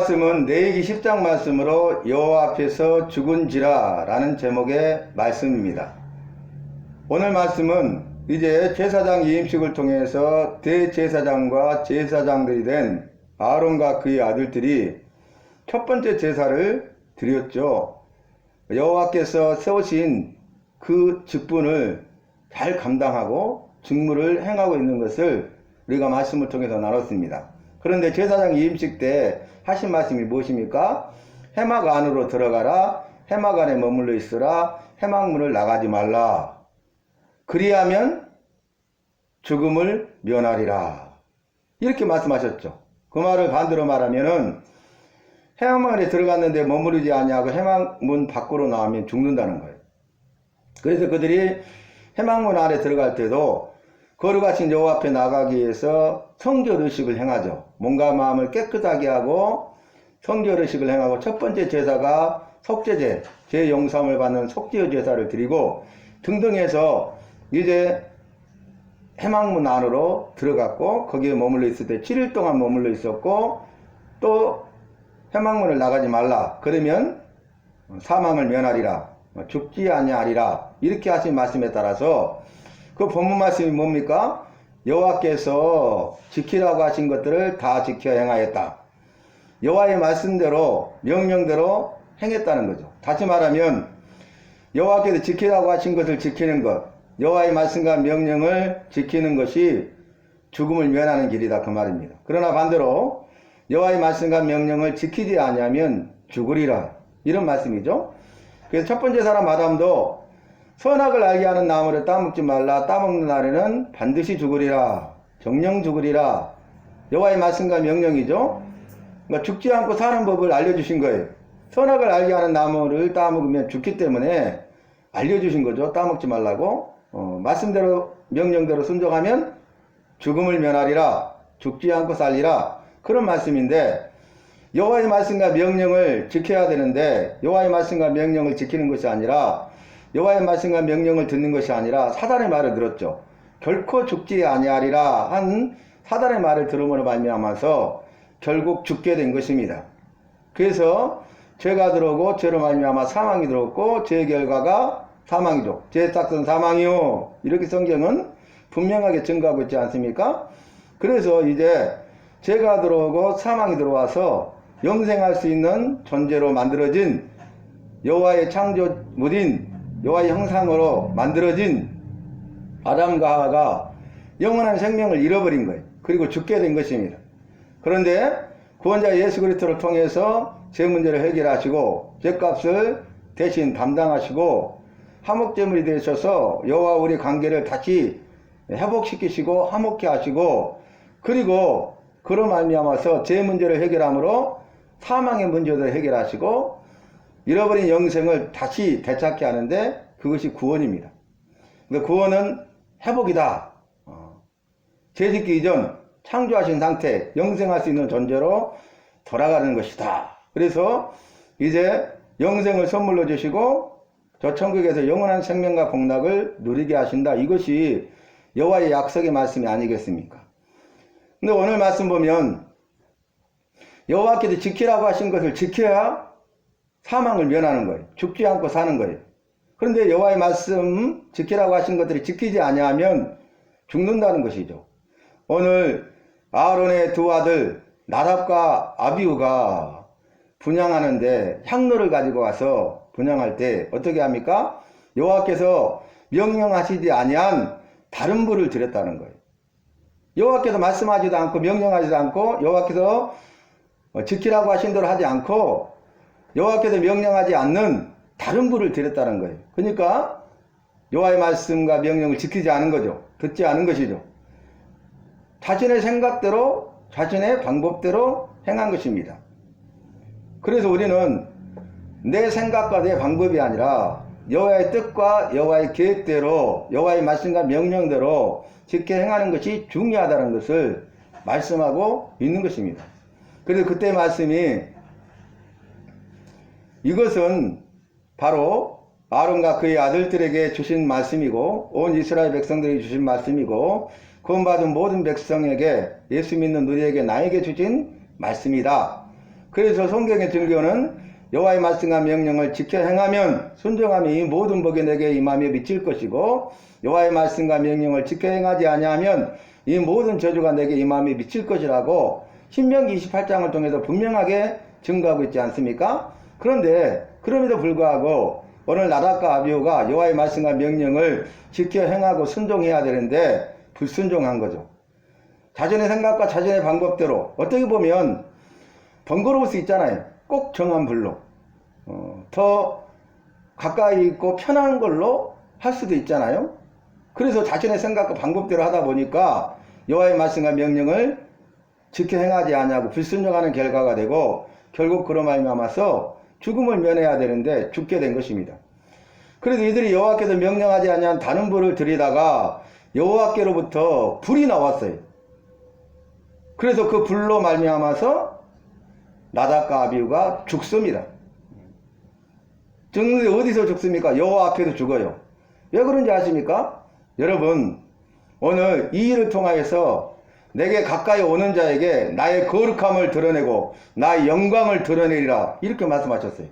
말씀은 레위기 10장 말씀으로 여호와 앞에서 죽은지라 라는 제목의 말씀입니다. 오늘 말씀은 이제 제사장 이임식을 통해서 대제사장과 제사장들이 된 아론과 그의 아들들이 첫 번째 제사를 드렸죠. 여호와께서 세우신 그 직분을 잘 감당하고 직무를 행하고 있는 것을 우리가 말씀을 통해서 나눴습니다. 그런데 제사장 이임식 때 하신 말씀이 무엇입니까? 회막 안으로 들어가라, 회막 안에 머물러 있으라, 회막문을 나가지 말라. 그리하면 죽음을 면하리라. 이렇게 말씀하셨죠. 그 말을 반대로 말하면은 회막문 안에 들어갔는데 머무르지 아니하고 회막문 밖으로 나오면 죽는다는 거예요. 그래서 그들이 회막문 안에 들어갈 때도 거룩하신 여호와 앞에 나가기 위해서 성결의식을 행하죠. 몸과 마음을 깨끗하게 하고 성결의식을 행하고 첫 번째 제사가 속죄제, 죄용서함을 받는 속죄 제사를 드리고 등등 해서 이제 회막문 안으로 들어갔고 거기에 머물러 있을 때 7일 동안 머물러 있었고 또 회막문을 나가지 말라. 그러면 사망을 면하리라. 죽지 아니하리라. 이렇게 하신 말씀에 따라서 그 본문 말씀이 뭡니까? 여호와께서 지키라고 하신 것들을 다 지켜 행하였다. 여호와의 말씀대로 명령대로 행했다는 거죠. 다시 말하면 여호와께서 지키라고 하신 것을 지키는 것, 여호와의 말씀과 명령을 지키는 것이 죽음을 면하는 길이다 그 말입니다. 그러나 반대로 여호와의 말씀과 명령을 지키지 아니하면 죽으리라 이런 말씀이죠. 그래서 첫 번째 사람 아담도 선악을 알게 하는 나무를 따먹지 말라. 따먹는 날에는 반드시 죽으리라. 정령 죽으리라. 여호와의 말씀과 명령이죠. 그러니까 죽지 않고 사는 법을 알려주신 거예요. 선악을 알게 하는 나무를 따먹으면 죽기 때문에 알려주신 거죠. 따먹지 말라고. 말씀대로 명령대로 순종하면 죽음을 면하리라. 죽지 않고 살리라. 그런 말씀인데 여호와의 말씀과 명령을 지켜야 되는데 여호와의 말씀과 명령을 지키는 것이 아니라 여호와의 말씀과 명령을 듣는 것이 아니라 사단의 말을 들었죠. 결코 죽지 아니하리라 한 사단의 말을 들음으로 말미암아서 결국 죽게 된 것입니다. 그래서 죄가 들어오고 죄로 말미암아 사망이 들어왔고 죄의 결과가 사망이죠. 죄의 짝은 사망이요. 이렇게 성경은 분명하게 증거하고 있지 않습니까? 그래서 이제 죄가 들어오고 사망이 들어와서 영생할 수 있는 존재로 만들어진 여호와의 창조물인 여호와의 형상으로 만들어진 아담과 하와가 영원한 생명을 잃어버린 거예요. 그리고 죽게 된 것입니다. 그런데 구원자 예수 그리스도를 통해서 죄 문제를 해결하시고 죄값을 대신 담당하시고 화목제물이 되셔서 여호와 우리 관계를 다시 회복시키시고 화목케 하시고 그리고 그로 말미암아서 죄 문제를 해결함으로 사망의 문제를 해결하시고 잃어버린 영생을 다시 되찾게 하는데 그것이 구원입니다. 그러니까 구원은 회복이다. 죄 짓기 이전 창조하신 상태, 영생할 수 있는 존재로 돌아가는 것이다. 그래서 이제 영생을 선물로 주시고 저 천국에서 영원한 생명과 복락을 누리게 하신다. 이것이 여호와의 약속의 말씀이 아니겠습니까? 근데 오늘 말씀 보면 여호와께서 지키라고 하신 것을 지켜야 사망을 면하는 거예요. 죽지 않고 사는 거예요. 그런데 여호와의 말씀 지키라고 하신 것들이 지키지 아니하면 죽는다는 것이죠. 오늘 아론의 두 아들 나답과 아비후가 분향하는데 향로를 가지고 와서 분향할 때 어떻게 합니까? 여호와께서 명령하시지 아니한 다른 불을 드렸다는 거예요. 여호와께서 말씀하지도 않고 명령하지도 않고 여호와께서 지키라고 하신 대로 하지 않고 여호와께서 명령하지 않는 다른 불을 드렸다는 거예요. 그러니까 여호와의 말씀과 명령을 지키지 않은 거죠. 듣지 않은 것이죠. 자신의 생각대로 자신의 방법대로 행한 것입니다. 그래서 우리는 내 생각과 내 방법이 아니라 여호와의 뜻과 여호와의 계획대로 여호와의 말씀과 명령대로 지켜 행하는 것이 중요하다는 것을 말씀하고 있는 것입니다. 그래서 그때 말씀이 이것은 바로 아론과 그의 아들들에게 주신 말씀이고 온 이스라엘 백성들에게 주신 말씀이고 구원받은 모든 백성에게 예수 믿는 우리에게 나에게 주신 말씀이다. 그래서 성경의 증거는 여호와의 말씀과 명령을 지켜 행하면 순종하면 이 모든 복이 내게 임하며 미칠 것이고 여호와의 말씀과 명령을 지켜 행하지 아니하면 이 모든 저주가 내게 임하며 미칠 것이라고 신명기 28장을 통해서 분명하게 증거하고 있지 않습니까? 그런데 그럼에도 불구하고 오늘 나답과 아비후가 여호와의 말씀과 명령을 지켜 행하고 순종해야 되는데 불순종한 거죠. 자신의 생각과 자신의 방법대로 어떻게 보면 번거로울 수 있잖아요. 꼭 정한 불로 더 가까이 있고 편한 걸로 할 수도 있잖아요. 그래서 자신의 생각과 방법대로 하다 보니까 여호와의 말씀과 명령을 지켜 행하지 아니하고 불순종하는 결과가 되고 결국 그로 말미암아서 죽음을 면해야 되는데 죽게 된 것입니다. 그래서 이들이 여호와께서 명령하지 아니한 다른 불을 들이다가 여호와께로부터 불이 나왔어요. 그래서 그 불로 말미암아서 나답과 아비후가 죽습니다. 죽는데 어디서 죽습니까? 여호와 앞에서 죽어요. 왜 그런지 아십니까? 여러분, 오늘 이 일을 통하여서 내게 가까이 오는 자에게 나의 거룩함을 드러내고 나의 영광을 드러내리라 이렇게 말씀하셨어요.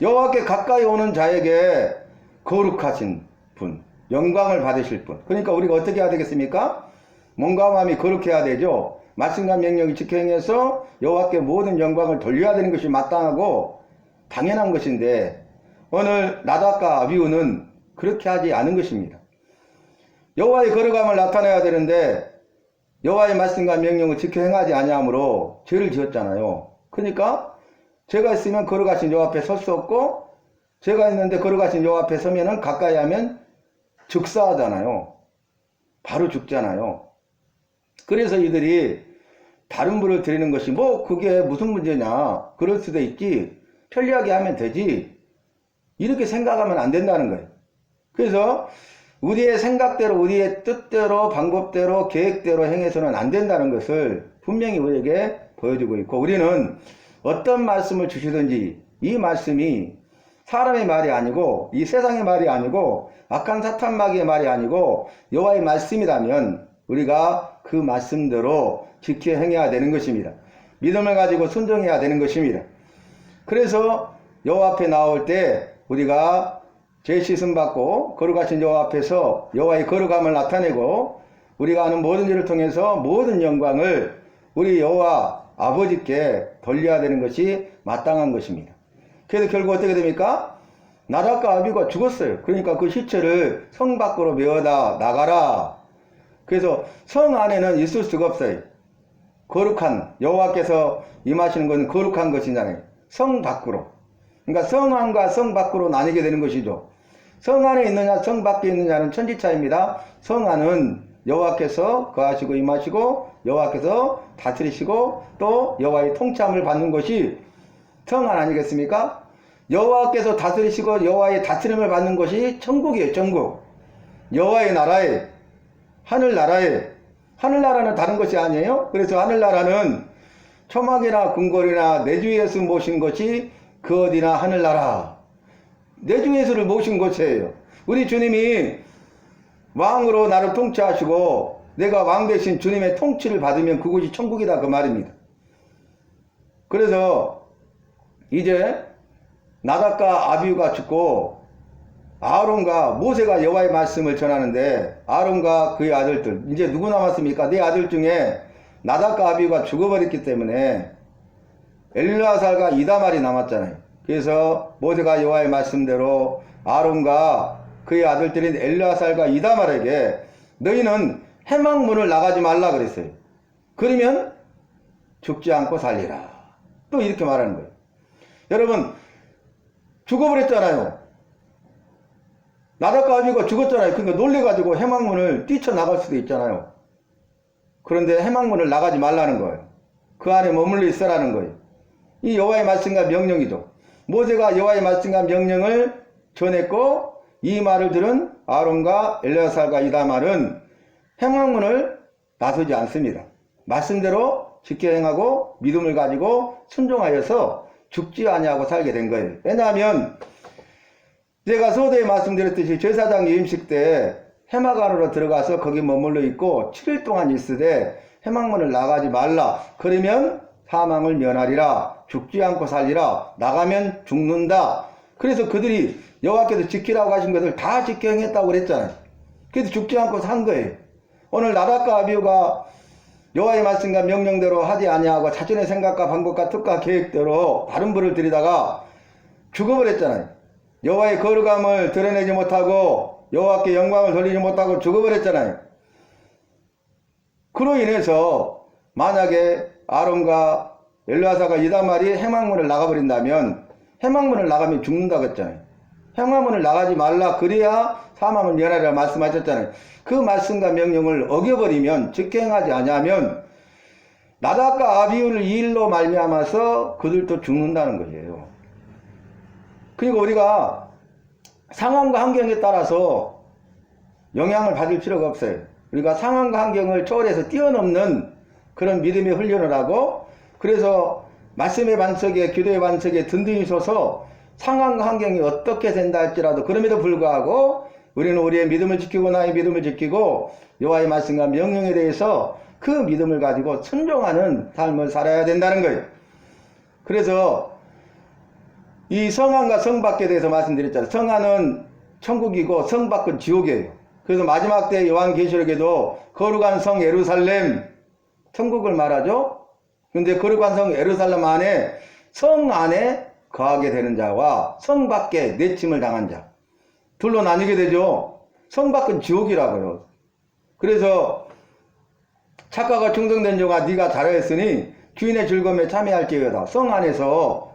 여호와께 가까이 오는 자에게 거룩하신 분, 영광을 받으실 분. 그러니까 우리가 어떻게 해야 되겠습니까? 몸과 마음이 거룩해야 되죠. 말씀과 명령을 지켜 행해서 여호와께 모든 영광을 돌려야 되는 것이 마땅하고 당연한 것인데 오늘 나답과 아비후는 그렇게 하지 않은 것입니다. 여호와의 거룩함을 나타내야 되는데 여호와의 말씀과 명령을 지켜 행하지 아니하므로 죄를 지었잖아요. 그러니까 죄가 있으면 거룩하신 여호와 앞에 설 수 없고 죄가 있는데 거룩하신 여호와 앞에 서면은 가까이 하면 즉사하잖아요. 바로 죽잖아요. 그래서 이들이 다른 불을 드리는 것이 뭐 그게 무슨 문제냐, 그럴 수도 있지, 편리하게 하면 되지, 이렇게 생각하면 안 된다는 거예요. 그래서 우리의 생각대로 우리의 뜻대로 방법대로 계획대로 행해서는 안 된다는 것을 분명히 우리에게 보여주고 있고, 우리는 어떤 말씀을 주시든지 이 말씀이 사람의 말이 아니고 이 세상의 말이 아니고 악한 사탄 마귀의 말이 아니고 여호와의 말씀이라면 우리가 그 말씀대로 지켜 행해야 되는 것입니다. 믿음을 가지고 순종해야 되는 것입니다. 그래서 여호와 앞에 나올 때 우리가 죄 씻음 받고 거룩하신 여호와 앞에서 여호와의 거룩함을 나타내고 우리가 하는 모든 일을 통해서 모든 영광을 우리 여호와 아버지께 돌려야 되는 것이 마땅한 것입니다. 그래서 결국 어떻게 됩니까? 나답과 아비후가 죽었어요. 그러니까 그 시체를 성 밖으로 메어다 나가라. 그래서 성 안에는 있을 수가 없어요. 거룩한 여호와께서 임하시는 것은 거룩한 것이잖아요. 성 밖으로. 그러니까 성 안과 성 밖으로 나뉘게 되는 것이죠. 성 안에 있느냐 성 밖에 있느냐는 천지차입니다. 성 안은 여호와께서 거하시고 임하시고 여호와께서 다스리시고 또 여호와의 통참을 받는 것이 성 안 아니겠습니까? 여호와께서 다스리시고 여호와의 다스림을 받는 것이 천국이에요. 천국. 여호와의 나라에, 하늘나라에. 하늘나라는 다른 것이 아니에요. 그래서 하늘나라는 초막이나 궁궐이나 내 주 예수 모신 것이 그 어디나 하늘나라. 내 주 예수를 모신 곳이에요. 우리 주님이 왕으로 나를 통치하시고 내가 왕 대신 주님의 통치를 받으면 그곳이 천국이다, 그 말입니다. 그래서 이제 나답과 아비후가 죽고 아론과 모세가 여호와의 말씀을 전하는데 아론과 그의 아들들, 이제 누구 남았습니까? 네 아들 중에 나답과 아비후가 죽어버렸기 때문에 엘르아살과 이다말이 남았잖아요. 그래서 모세가 여호와의 말씀대로 아론과 그의 아들들인 엘르아살과 이다말에게 너희는 해망문을 나가지 말라 그랬어요. 그러면 죽지 않고 살리라. 또 이렇게 말하는 거예요. 여러분, 죽어버렸잖아요. 나답과 아비후가 죽었잖아요. 그러니까 놀래가지고 해망문을 뛰쳐나갈 수도 있잖아요. 그런데 해망문을 나가지 말라는 거예요. 그 안에 머물러 있으라는 거예요. 이 여호와의 말씀과 명령이죠. 모세가 여호와의 말씀과 명령을 전했고 이 말을 들은 아론과 엘르아살과 이다말은 해망문을 나서지 않습니다. 말씀대로 지켜 행하고 믿음을 가지고 순종하여서 죽지 아니하고 살게 된 거예요. 왜냐하면 제가 서두에 말씀드렸듯이 제사장 예임식 때 해막 안으로 들어가서 거기 머물러 있고 7일 동안 있으되 해막문을 나가지 말라. 그러면 사망을 면하리라. 죽지 않고 살리라. 나가면 죽는다. 그래서 그들이 여호와께서 지키라고 하신 것을 다 지켜 행했다고 그랬잖아요. 그래서 죽지 않고 산 거예요. 오늘 나답과 아비후가 여호와의 말씀과 명령대로 하지 아니하고 자신의 생각과 방법과 뜻과 계획대로 바른 불을 들이다가 죽어버렸잖아요. 여호와의 거룩함을 드러내지 못하고 여호와께 영광을 돌리지 못하고 죽어버렸잖아요. 그로 인해서 만약에 아론과 엘르아사가 이다말이 해망문을 나가버린다면, 해망문을 나가면 죽는다고 했잖아요. 해망문을 나가지 말라 그래야 사망을 면하리라 말씀하셨잖아요. 그 말씀과 명령을 어겨버리면, 직행하지 아니하면 나답과 아비후를 이 일로 말미암아서 그들도 죽는다는 것이에요. 그리고 우리가 상황과 환경에 따라서 영향을 받을 필요가 없어요. 우리가 상황과 환경을 초월해서 뛰어넘는 그런 믿음의 훈련을 하고, 그래서 말씀의 반석에, 기도의 반석에 든든히 서서 상황과 환경이 어떻게 된다 할지라도 그럼에도 불구하고 우리는 우리의 믿음을 지키고 나의 믿음을 지키고 여호와의 말씀과 명령에 대해서 그 믿음을 가지고 순종하는 삶을 살아야 된다는 거예요. 그래서 이 성안과 성밖에 대해서 말씀드렸잖아요. 성안은 천국이고 성밖은 지옥이에요. 그래서 마지막 때 요한계시록에도 거룩한 성 예루살렘, 천국을 말하죠. 근데 거룩한 성 예루살렘 안에, 성 안에 거하게 되는 자와 성 밖에 내침을 당한 자, 둘로 나뉘게 되죠. 성 밖은 지옥이라고요. 그래서 착각과 충성된 종아 네가 잘하였으니 주인의 즐거움에 참여할지어다. 성 안에서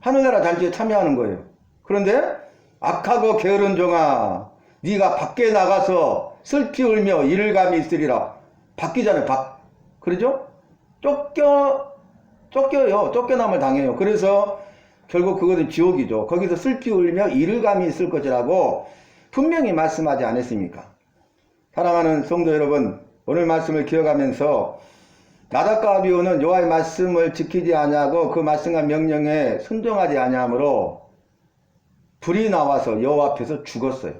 하늘나라 잔치에 참여하는 거예요. 그런데 악하고 게으른 종아 네가 밖에 나가서 슬피 울며 이를 감이 있으리라. 밖이잖아요. 밖. 그러죠? 쫓겨요. 쫓겨남을 당해요. 그래서 결국 그것은 지옥이죠. 거기서 슬피 울며 이를 감이 있을 것이라고 분명히 말씀하지 않았습니까? 사랑하는 성도 여러분, 오늘 말씀을 기억하면서 나답과 아비후는 여호와의 말씀을 지키지 아니하고 그 말씀과 명령에 순종하지 아니하므로 불이 나와서 여호와 앞에서 죽었어요.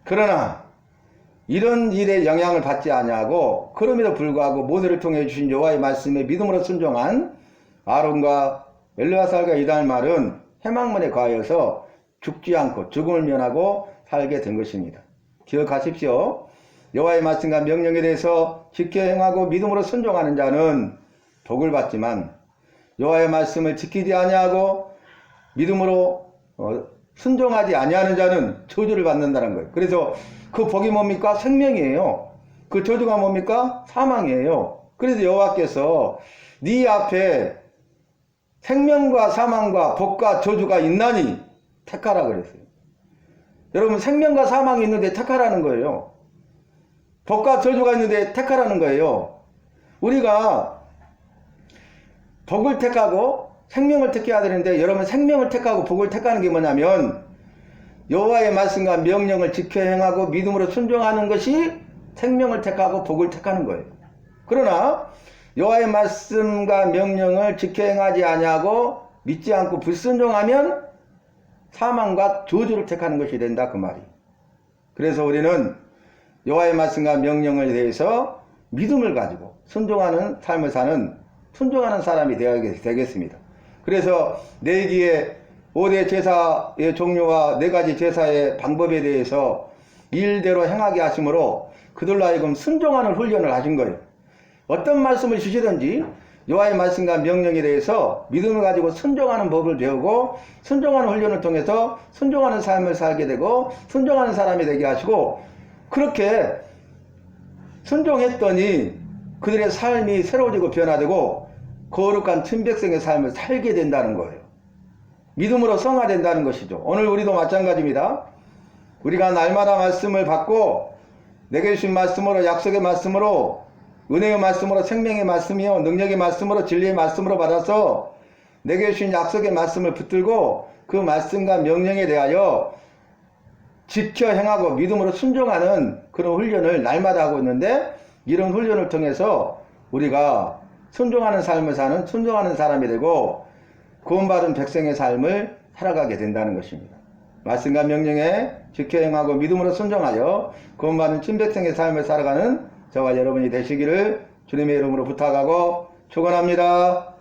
그러나 이런 일에 영향을 받지 아니하고 그럼에도 불구하고 모세를 통해 주신 여호와의 말씀에 믿음으로 순종한 아론과 엘르아살과 이달말은 해망문에 거하여서 죽지 않고 죽음을 면하고 살게 된 것입니다. 기억하십시오. 여호와의 말씀과 명령에 대해서 지켜 행하고 믿음으로 순종하는 자는 복을 받지만 여호와의 말씀을 지키지 아니하고 믿음으로 순종하지 아니하는 자는 저주를 받는다는 거예요. 그래서 그 복이 뭡니까? 생명이에요. 그 저주가 뭡니까? 사망이에요. 그래서 여호와께서 네 앞에 생명과 사망과 복과 저주가 있나니 택하라 그랬어요. 여러분, 생명과 사망이 있는데 택하라는 거예요. 복과 저주가 있는데 택하라는 거예요. 우리가 복을 택하고 생명을 택해야 되는데, 여러분, 생명을 택하고 복을 택하는 게 뭐냐면 여호와의 말씀과 명령을 지켜 행하고 믿음으로 순종하는 것이 생명을 택하고 복을 택하는 거예요. 그러나 여호와의 말씀과 명령을 지켜 행하지 아니하고 믿지 않고 불순종하면 사망과 저주를 택하는 것이 된다, 그 말이. 그래서 우리는 여호와의 말씀과 명령에 대해서 믿음을 가지고 순종하는 삶을 사는 순종하는 사람이 되겠습니다. 그래서 내기의 5대 제사의 종류와 4가지 제사의 방법에 대해서 일대로 행하게 하심으로 그들로 하여금 순종하는 훈련을 하신 거예요. 어떤 말씀을 주시든지 여호와의 말씀과 명령에 대해서 믿음을 가지고 순종하는 법을 배우고 순종하는 훈련을 통해서 순종하는 삶을 살게 되고 순종하는 사람이 되게 하시고, 그렇게 순종했더니 그들의 삶이 새로워지고 변화되고 거룩한 친백성의 삶을 살게 된다는 거예요. 믿음으로 성화된다는 것이죠. 오늘 우리도 마찬가지입니다. 우리가 날마다 말씀을 받고 내게 주신 말씀으로, 약속의 말씀으로, 은혜의 말씀으로, 생명의 말씀이요 능력의 말씀으로, 진리의 말씀으로 받아서 내게 주신 약속의 말씀을 붙들고 그 말씀과 명령에 대하여 지켜 행하고 믿음으로 순종하는 그런 훈련을 날마다 하고 있는데, 이런 훈련을 통해서 우리가 순종하는 삶을 사는 순종하는 사람이 되고 구원받은 백성의 삶을 살아가게 된다는 것입니다. 말씀과 명령에 지켜 행하고 믿음으로 순종하여 구원받은 친백성의 삶을 살아가는 저와 여러분이 되시기를 주님의 이름으로 부탁하고 축원합니다.